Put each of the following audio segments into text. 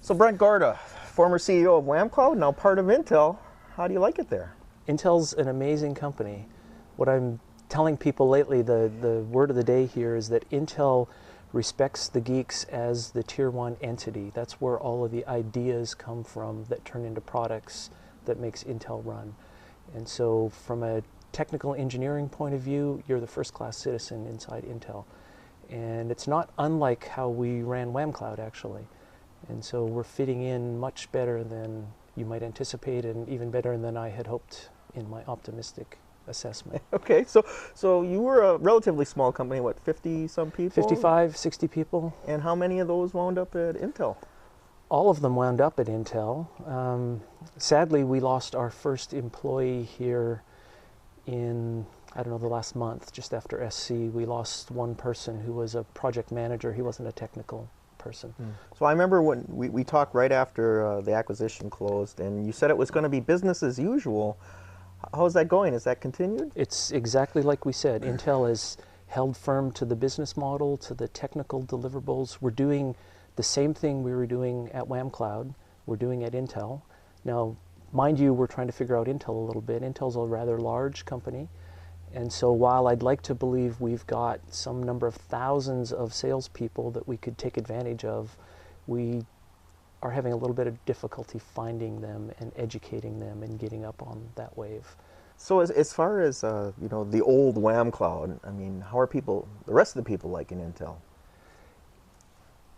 So Brent Gorda, former CEO of Whamcloud, now part of Intel. How do you like it there? Intel's an amazing company. What I'm telling people lately, the word of the day here is that Intel respects the geeks as the tier one entity. That's where all of the ideas come from that turn into products that makes Intel run. And so from a technical engineering point of view, you're the first class citizen inside Intel. And it's not unlike how we ran Whamcloud actually. And so we're fitting in much better than you might anticipate, and even better than I had hoped in my optimistic assessment. Okay, so you were a relatively small company, what, 50-some people? 55, 60 people. And how many of those wound up at Intel? All of them wound up at Intel. Sadly, we lost our first employee here in, I don't know, the last month, just after SC. We lost one person who was a project manager. He wasn't a technical person. So I remember when we talked right after the acquisition closed, and you said it was going to be business as usual. How's that going? Has that continued? It's exactly like we said. Intel has held firm to the business model, to the technical deliverables. We're doing the same thing we were doing at Whamcloud, we're doing at Intel. Now, mind you, we're trying to figure out Intel a little bit. Intel's a rather large company, and so while I'd like to believe we've got some number of thousands of salespeople that we could take advantage of, we are having a little bit of difficulty finding them and educating them and getting up on that wave. So as far as you know, the old Whamcloud, I mean, how are people, the rest of the people, liking Intel?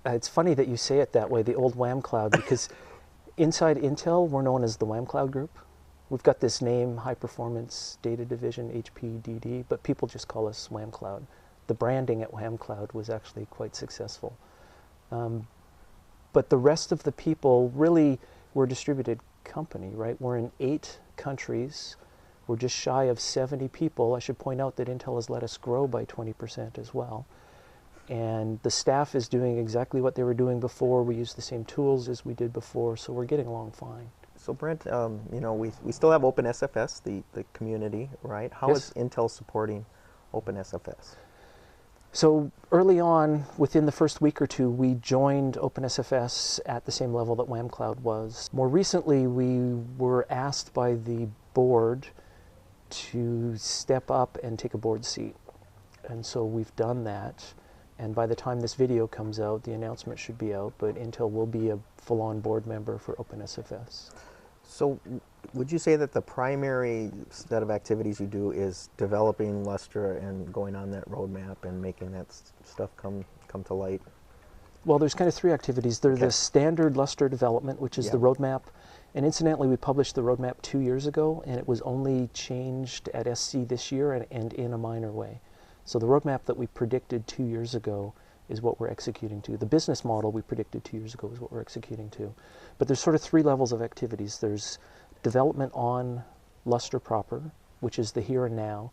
It's funny that you say it that way, the old Whamcloud, because inside Intel, we're known as the Whamcloud Group. We've got this name, High Performance Data Division, HPDD, but people just call us Whamcloud. The branding at Whamcloud was actually quite successful. But the rest of the people, really, we're a distributed company, right? We're in 8 countries. We're just shy of 70 people. I should point out that Intel has let us grow by 20% as well. And the staff is doing exactly what they were doing before. We use the same tools as we did before, so we're getting along fine. So Brent, you know, we still have OpenSFS, the community, right? How is Intel supporting OpenSFS? So early on, within the first week or two, we joined OpenSFS at the same level that Whamcloud was. More recently, we were asked by the board to step up and take a board seat. And so we've done that. And by the time this video comes out, the announcement should be out, but Intel will be a full-on board member for OpenSFS. So would you say that the primary set of activities you do is developing Lustre and going on that roadmap and making that stuff come to light? Well, there's kind of 3 activities. There's the standard Lustre development, which is the roadmap. And incidentally, we published the roadmap 2 years ago, and it was only changed at SC this year and in a minor way. So the roadmap that we predicted 2 years ago is what we're executing to. The business model we predicted 2 years ago is what we're executing to. But there's sort of 3 levels of activities. There's development on Lustre proper, which is the here and now.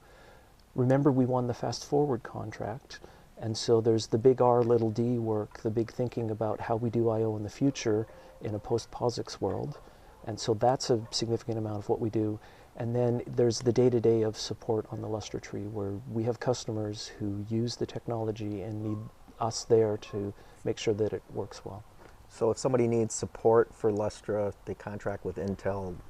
Remember, we won the Fast Forward contract, and so there's the big R, little d work, the big thinking about how we do I/O in the future in a post-POSIX world. And so that's a significant amount of what we do. And then there's the day-to-day of support on the Lustre tree, where we have customers who use the technology and need us there to make sure that it works well. So if somebody needs support for Lustre, they contract with Intel /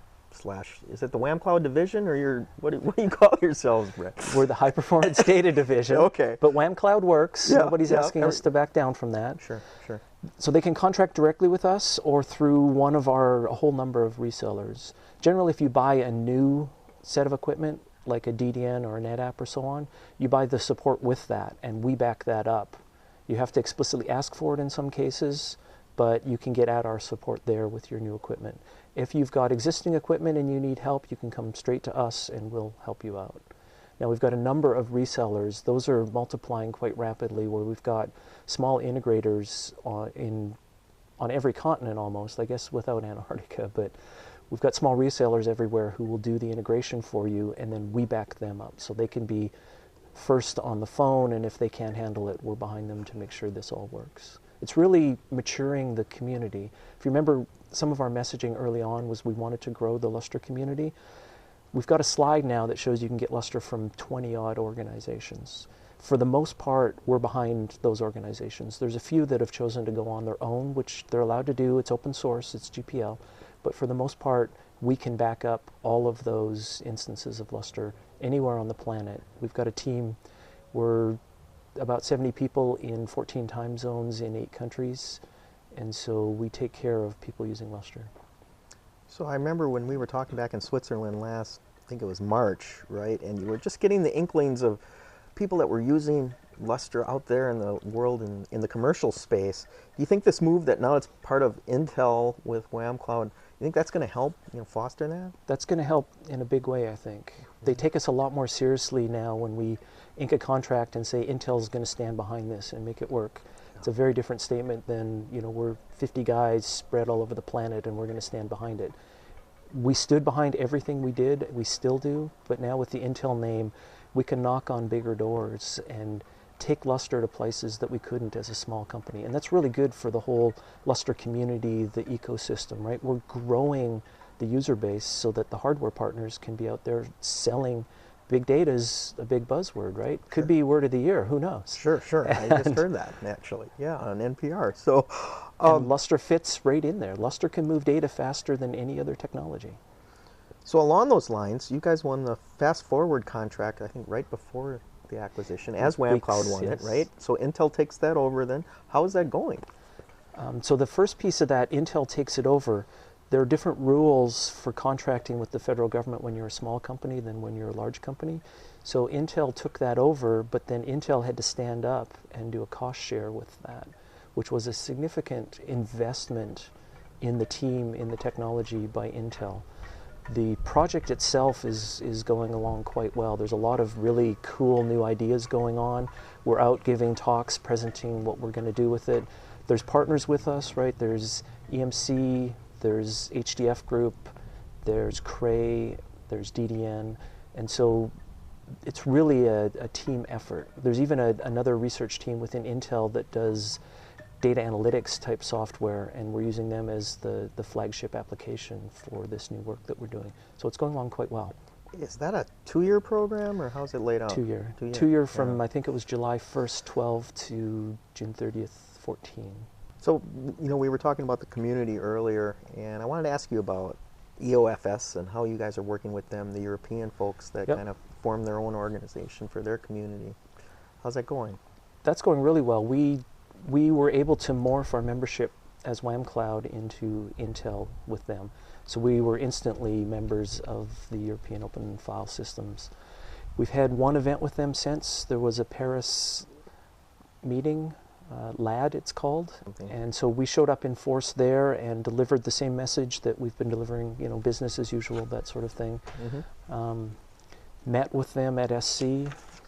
is it the Whamcloud division, or what do you call yourselves, Brett? We're the High Performance Data Division. Okay. But Whamcloud works. Yeah, Nobody's asking us to back down from that. Sure. So they can contract directly with us or through one of a whole number of resellers. Generally, if you buy a new set of equipment, like a DDN or a NetApp or so on, you buy the support with that, and we back that up. You have to explicitly ask for it in some cases, but you can get at our support there with your new equipment. If you've got existing equipment and you need help, you can come straight to us and we'll help you out. Now we've got a number of resellers. Those are multiplying quite rapidly, where we've got small integrators on every continent almost, I guess without Antarctica, but we've got small resellers everywhere who will do the integration for you, and then we back them up. So they can be first on the phone, and if they can't handle it, we're behind them to make sure this all works. It's really maturing the community. If you remember, some of our messaging early on was we wanted to grow the Lustre community. We've got a slide now that shows you can get Lustre from 20-odd organizations. For the most part, we're behind those organizations. There's a few that have chosen to go on their own, which they're allowed to do. It's open source, it's GPL. But for the most part, we can back up all of those instances of Lustre anywhere on the planet. We've got a team. We're about 70 people in 14 time zones in 8 countries. And so we take care of people using Lustre. So I remember when we were talking back in Switzerland last, I think it was March, right? And you were just getting the inklings of people that were using Lustre out there in the world and in the commercial space. Do you think this move that now it's part of Intel with Whamcloud, you think that's going to help, foster that? That's going to help in a big way, I think. They take us a lot more seriously now when we ink a contract and say Intel's going to stand behind this and make it work. It's a very different statement than, we're 50 guys spread all over the planet and we're going to stand behind it. We stood behind everything we did, we still do, but now with the Intel name, we can knock on bigger doors and take Lustre to places that we couldn't as a small company. And that's really good for the whole Lustre community, the ecosystem, right? We're growing the user base so that the hardware partners can be out there selling. Big data is a big buzzword, right? Could be word of the year, who knows? Sure. I just heard that, actually. Yeah, on NPR. So, and Lustre fits right in there. Lustre can move data faster than any other technology. So along those lines, you guys won the Fast Forward contract, I think, right before the acquisition, as Whamcloud won it, right? So Intel takes that over then. How is that going? So the first piece of that, Intel takes it over. There are different rules for contracting with the federal government when you're a small company than when you're a large company. So Intel took that over, but then Intel had to stand up and do a cost share with that, which was a significant investment in the team, in the technology by Intel. The project itself is going along quite well. There's a lot of really cool new ideas going on. We're out giving talks, presenting what we're going to do with it. There's partners with us, right? There's EMC, there's HDF Group, there's Cray, there's DDN, and so it's really a team effort. There's even another research team within Intel that does data analytics type software, and we're using them as the flagship application for this new work that we're doing. So it's going along quite well. Is that a 2-year program, or how's it laid out? 2-year. 2-year from, I think it was July 1st, 12 to June 30th, 14. So, we were talking about the community earlier, and I wanted to ask you about EOFS and how you guys are working with them, the European folks that kind of form their own organization for their community. How's that going? That's going really well. We were able to morph our membership as Whamcloud into Intel with them. So we were instantly members of the European Open File Systems. We've had one event with them since. There was a Paris meeting, LAD it's called, and so we showed up in force there and delivered the same message that we've been delivering, business as usual, that sort of thing. Met with them at SC,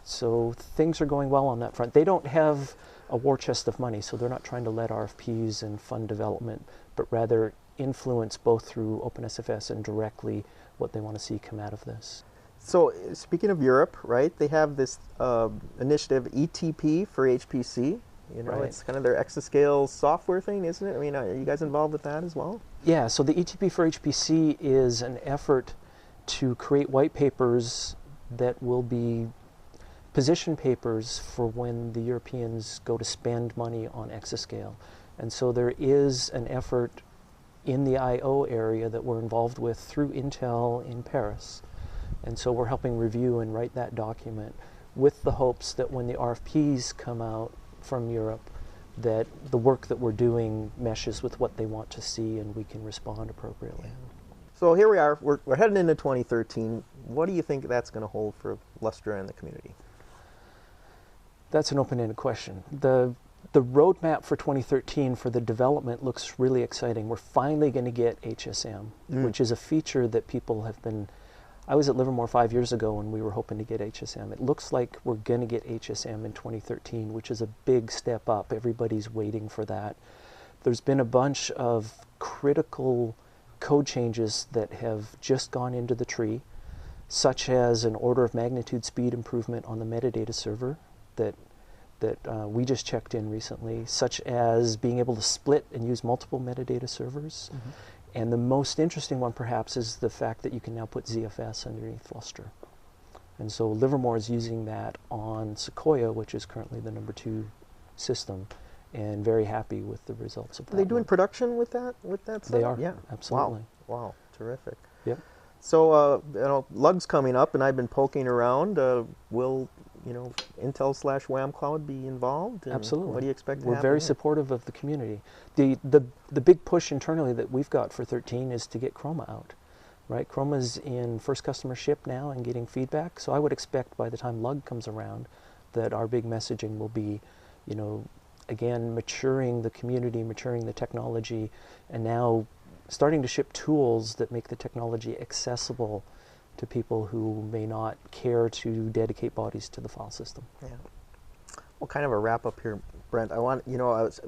so things are going well on that front. They don't have a war chest of money, so they're not trying to let RFPs and fund development, but rather influence both through OpenSFS and directly what they want to see come out of this. So speaking of Europe, right, they have this initiative ETP for HPC. Right. It's kind of their exascale software thing, isn't it? I mean, are you guys involved with that as well? Yeah, so the ETP for HPC is an effort to create white papers that will be position papers for when the Europeans go to spend money on exascale. And so there is an effort in the I/O area that we're involved with through Intel in Paris. And so we're helping review and write that document with the hopes that when the RFPs come out from Europe, that the work that we're doing meshes with what they want to see and we can respond appropriately. So here we are, we're heading into 2013. What do you think that's going to hold for Lustre and the community? That's an open-ended question. The roadmap for 2013 for the development looks really exciting. We're finally going to get HSM, which is a feature that people have been... I was at Livermore 5 years ago and we were hoping to get HSM. It looks like we're going to get HSM in 2013, which is a big step up. Everybody's waiting for that. There's been a bunch of critical code changes that have just gone into the tree, such as an order of magnitude speed improvement on the metadata server that we just checked in recently, such as being able to split and use multiple metadata servers. And the most interesting one perhaps is the fact that you can now put ZFS underneath Lustre. And so Livermore is using that on Sequoia, which is currently the #2 system, and very happy with the results of that. Are they doing work. production with that setup? They are, Yeah. absolutely. Wow. Terrific. Yep. So, Lug's coming up, and I've been poking around. Will, Intel/Whamcloud be involved? And Absolutely. What do you expect to We're happen very there? supportive of the community. The big push internally that we've got for 13 is to get Chroma out. Right? Chroma's in first customer ship now and getting feedback. So I would expect by the time Lug comes around that our big messaging will be, again, maturing the community, maturing the technology, and now starting to ship tools that make the technology accessible to people who may not care to dedicate bodies to the file system. Yeah. Well, kind of a wrap up here, Brent. I was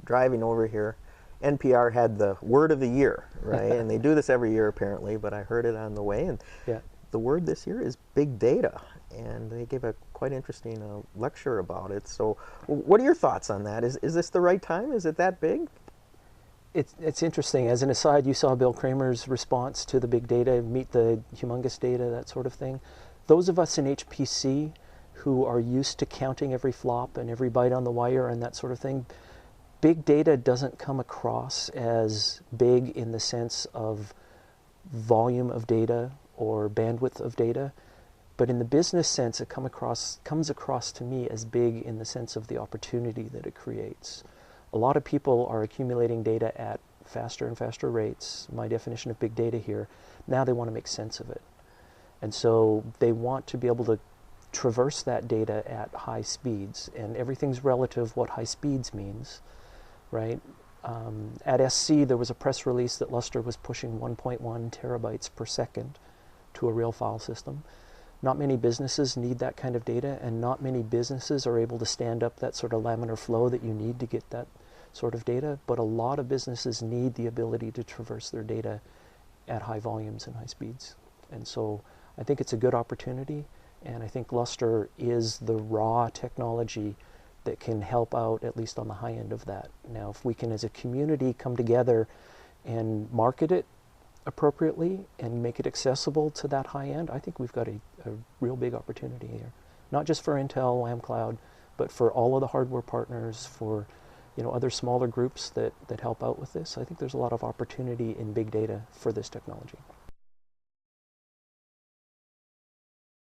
driving over here. NPR had the word of the year, right? And they do this every year apparently, but I heard it on the way. And Yeah. the word this year is big data. And they gave a quite interesting lecture about it. So what are your thoughts on that? Is this the right time? Is it that big? It's interesting. As an aside, you saw Bill Kramer's response to the big data, meet the humongous data, that sort of thing. Those of us in HPC who are used to counting every flop and every byte on the wire and that sort of thing, big data doesn't come across as big in the sense of volume of data or bandwidth of data, but in the business sense, it comes across to me as big in the sense of the opportunity that it creates. A lot of people are accumulating data at faster and faster rates. My definition of big data here, now they want to make sense of it. And so they want to be able to traverse that data at high speeds, and everything's relative what high speeds means. Right? At SC, there was a press release that Lustre was pushing 1.1 terabytes per second to a real file system. Not many businesses need that kind of data, and not many businesses are able to stand up that sort of laminar flow that you need to get that sort of data, but a lot of businesses need the ability to traverse their data at high volumes and high speeds. And so I think it's a good opportunity, and I think Lustre is the raw technology that can help out, at least on the high end of that. Now, if we can, as a community, come together and market it appropriately and make it accessible to that high end, I think we've got a real big opportunity here. Not just for Intel, Whamcloud, but for all of the hardware partners, for other smaller groups that help out with this. I think there's a lot of opportunity in big data for this technology.